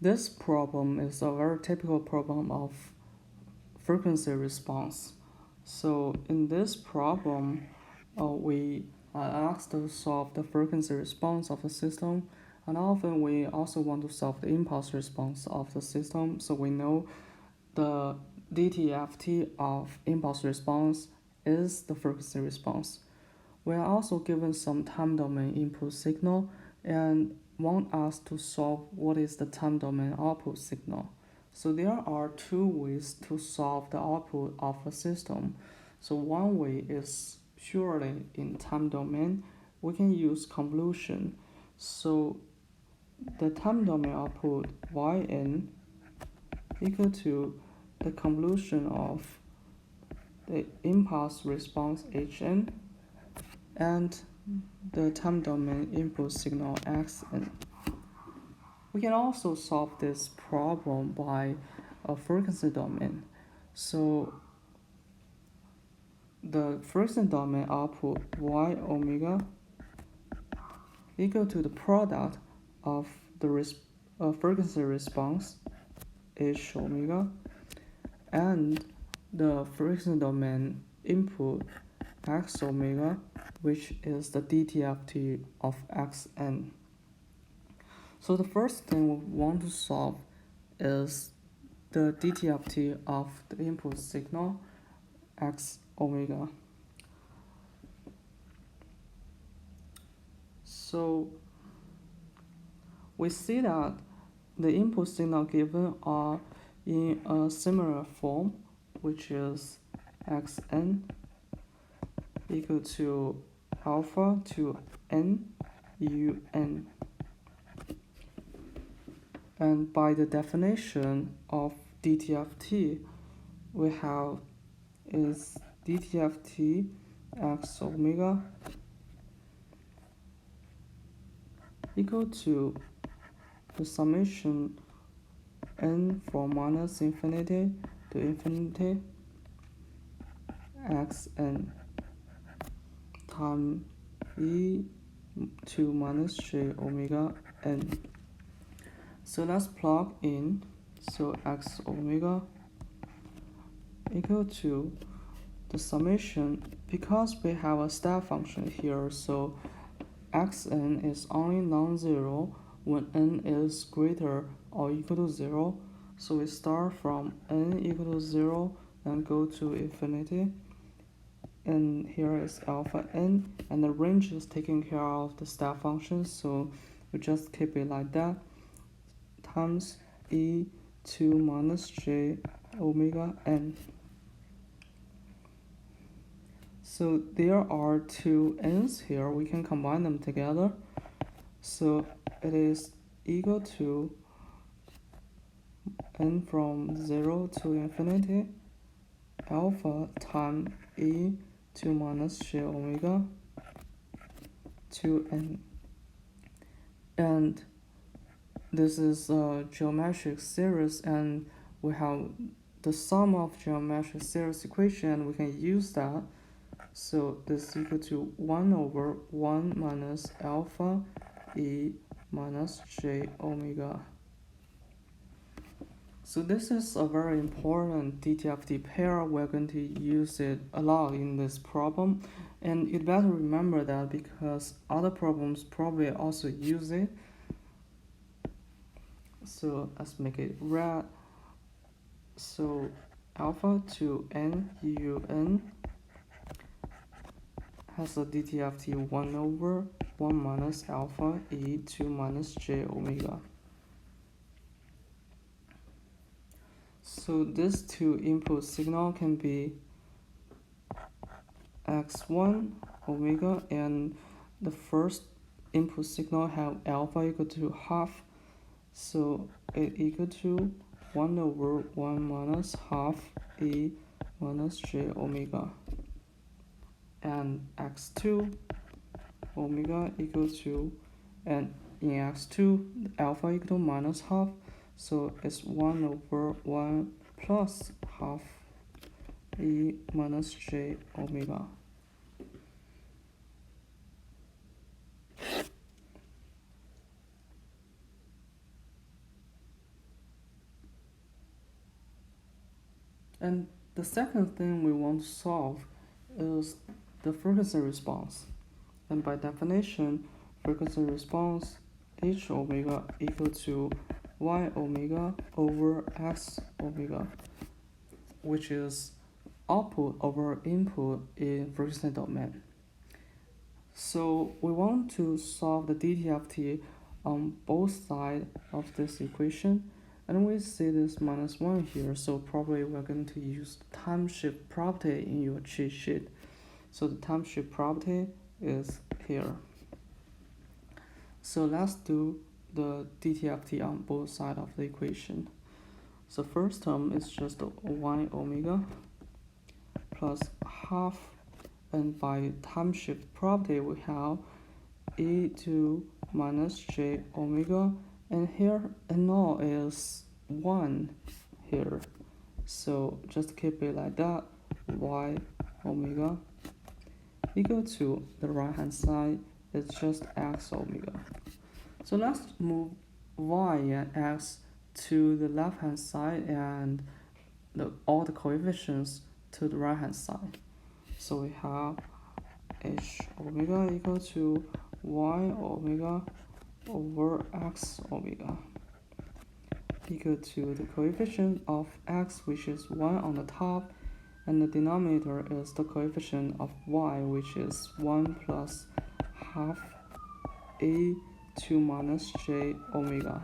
This problem is a very typical problem of frequency response. So in this problem, we are asked to solve the frequency response of the system, and often we also want to solve the impulse response of the system. So we know the dTft of impulse response is the frequency response. We are also given some time domain input signal and want us to solve what is the time domain output signal. So there are two ways to solve the output of a system. So one way is purely in time domain. We can use convolution. So the time domain output yn equal to the convolution of the impulse response hn and the time domain input signal xn. We can also solve this problem by a frequency domain. So the frequency domain output y omega equal to the product of the frequency response h omega and the frequency domain input x omega, which is the dTft of xn. So the first thing we want to solve is the dTft of the input signal x omega. So we see that the input signal given are in a similar form, which is xn equal to alpha to n un. And by the definition of dTft, we have is dTft x omega equal to the summation n from minus infinity to infinity xn times e2 minus j omega n. So let's plug in. So x omega equal to the summation, because we have a step function here, so xn is only non-zero when n is greater or equal to 0. So we start from n equal to 0 and go to infinity. And here is alpha n, and the range is taking care of the step function, so we just keep it like that, times e2 minus j omega n. So there are two n's here, we can combine them together. So it is equal to n from 0 to infinity alpha times e2 minus j omega 2n. And this is a geometric series, and we have the sum of geometric series equation, and we can use that. So this is equal to 1 over 1 minus alpha e minus j omega. So this is a very important dTft pair. We're going to use it a lot in this problem, and you'd better remember that because other problems probably also use it. So let's make it red. So alpha to n un has a dTft 1 over 1 minus alpha e2 minus j omega. So this two input signal can be x1 omega, and the first input signal have alpha equal to half, so it equal to 1 over 1 minus half e minus j omega, and x2 omega equal to, and in x2 alpha equal to minus half, so it's 1 over 1 plus half e minus j omega. And the second thing we want to solve is the frequency response. And by definition, frequency response h omega equal to y omega over x omega, which is output over input in frequency domain. So we want to solve the DTFT on both sides of this equation, and we see this minus 1 here, so probably we're going to use time shift property in your cheat sheet. So the time shift property is here. So let's do the DTFT on both sides of the equation. So first term is just y omega plus half, and by time shift property we have e2 minus j omega, and here NO is 1 here, so just keep it like that. Y omega equal to the right hand side is just x omega. So let's move y and x to the left hand side and all the coefficients to the right hand side. So we have h omega equal to y omega over x omega equal to the coefficient of x, which is 1 on the top, and the denominator is the coefficient of y, which is 1 plus half a 2 minus j omega.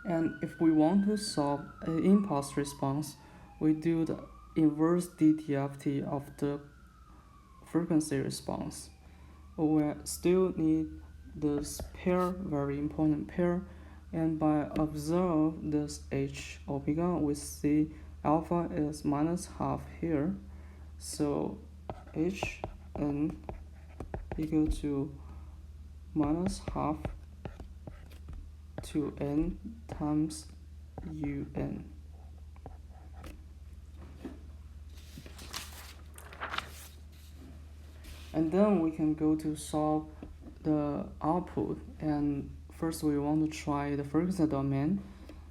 And if we want to solve an impulse response, we do the inverse DTFT of the frequency response. We still need this pair, very important pair, and by observe this h omega, we see alpha is minus half here, so h n equal to minus half to n times un. And then we can go to solve the output, and first we want to try the frequency domain.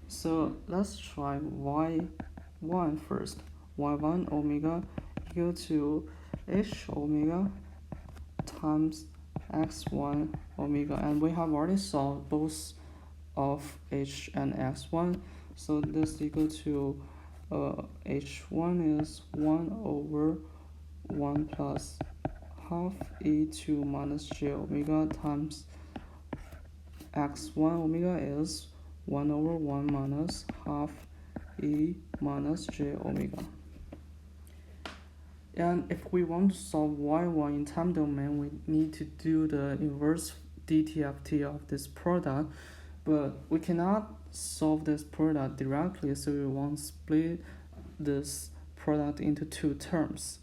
So let's try y1 first. Y1 omega equal to h omega times x1 omega, and we have already solved both of h and x1, so this equal to h1 is 1 over 1 plus half e2 minus j omega times x1 omega is 1 over 1 minus half e minus j omega. And if we want to solve y1 in time domain, we need to do the inverse DTFT of this product, but we cannot solve this product directly, so we want to split this product into two terms.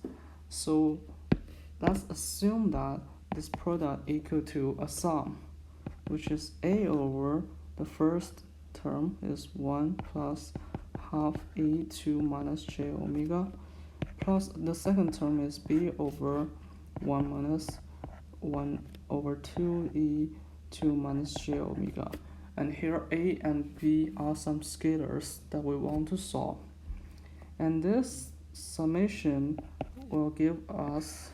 So let's assume that this product equal to a sum, which is a over the first term is 1 plus half e2 minus j omega, plus the second term is b over 1 minus 1 over 2 e2 minus j omega. And here a and b are some scalars that we want to solve. And this summation will give us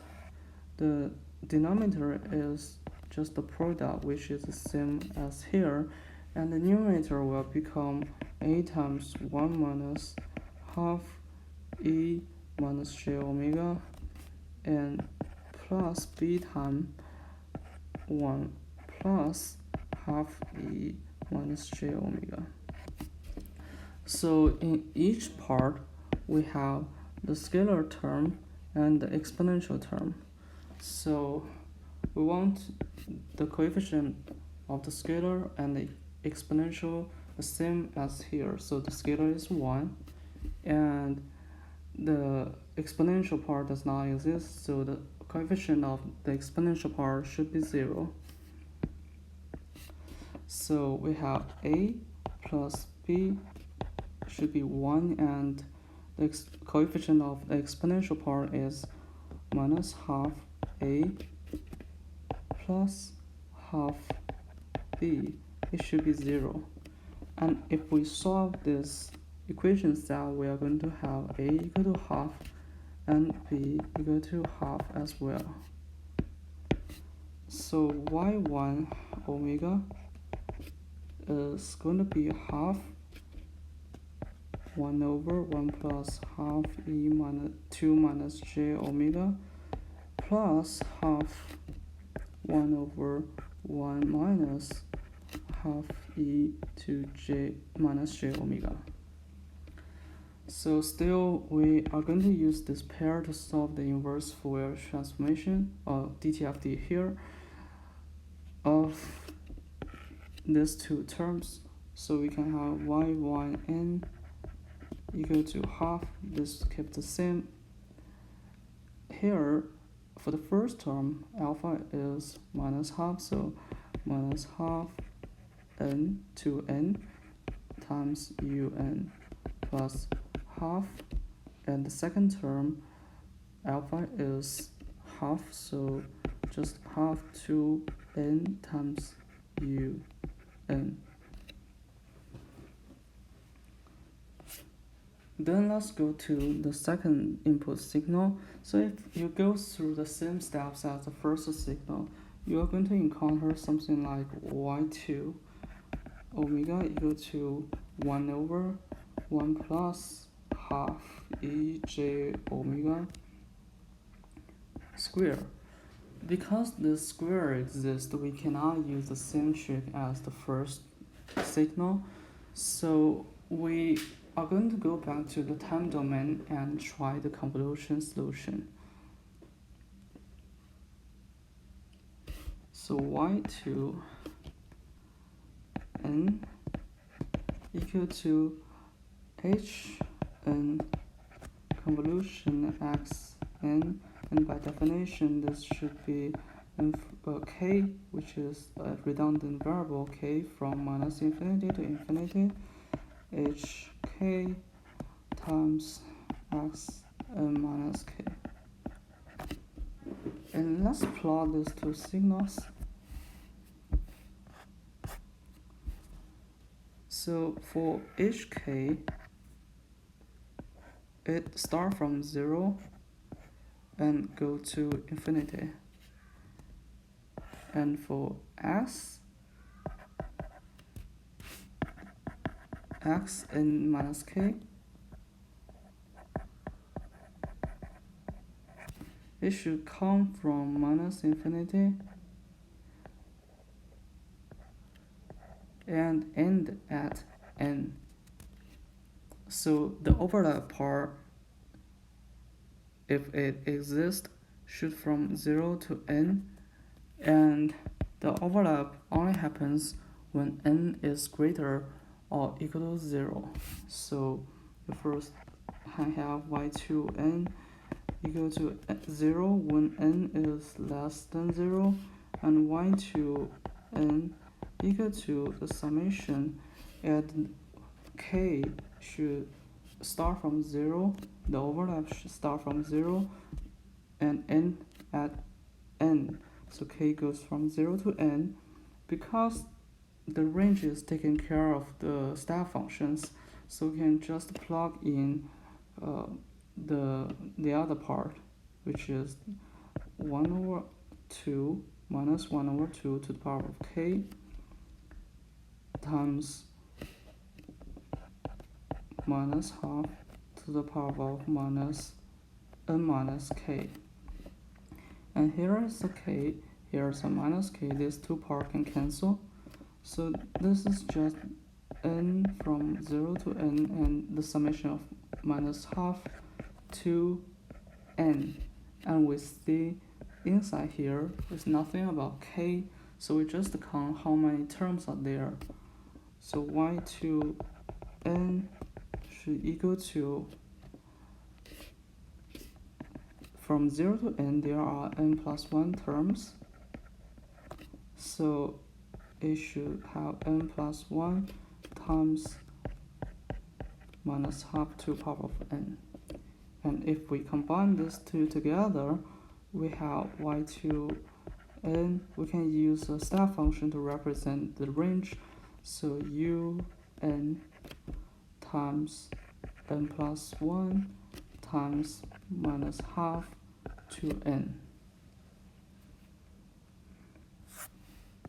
the denominator is just the product, which is the same as here, and the numerator will become a times 1 minus half e minus j omega and plus b times 1 plus half e minus j omega. So in each part we have the scalar term and the exponential term. So we want the coefficient of the scalar and the exponential the same as here. So the scalar is 1 and the exponential part does not exist, so the coefficient of the exponential part should be 0. So we have a plus b should be 1, and the coefficient of the exponential part is minus half a plus half b. It should be 0. And if we solve this equation set, we are going to have a equal to half and b equal to half as well. So y1 omega is going to be half 1 over 1 plus half e minus 2 minus j omega plus half 1 over 1 minus half e to j minus j omega. So still we are going to use this pair to solve the inverse Fourier transformation or DTFT here of these two terms. So we can have y1n equal to half, this kept the same. Here for the first term alpha is minus half, so minus half n to n times un plus half, and the second term alpha is half, so just half to n times un. Then let's go to the second input signal. So if you go through the same steps as the first signal, you are going to encounter something like y2 omega equal to 1 over 1 plus half ej omega square. Because this square exists, we cannot use the same trick as the first signal. So we are going to go back to the time domain and try the convolution solution. So y2 n equal to h n convolution x n, and by definition this should be k, which is a redundant variable k from minus infinity to infinity, hk times x n minus k. And let's plot these two signals. So for hk, it starts from 0 and go to infinity. And for x n minus k, it should come from minus infinity and end at n. So the overlap part, if it exists, should from 0 to n, and the overlap only happens when n is greater or equal to 0. So the first I have y2n equal to 0 when n is less than 0, and y2n equal to the summation at k should start from 0, the overlap should start from 0 and end at n. So k goes from 0 to n. Because the range is taking care of the step functions, so we can just plug in the other part, which is 1 over 2 minus 1 over 2 to the power of k times minus half to the power of minus n minus k. And here is a k, here is a minus k, these two parts can cancel. So this is just n from 0 to n, and the summation of minus half to n. And we see inside here is nothing about k, so we just count how many terms are there. So y2n should equal to, from 0 to n there are n plus 1 terms, so it should have n plus 1 times minus half to the power of n. And if we combine these two together, we have y2n. We can use a step function to represent the range, so n times n plus 1 times minus half to n.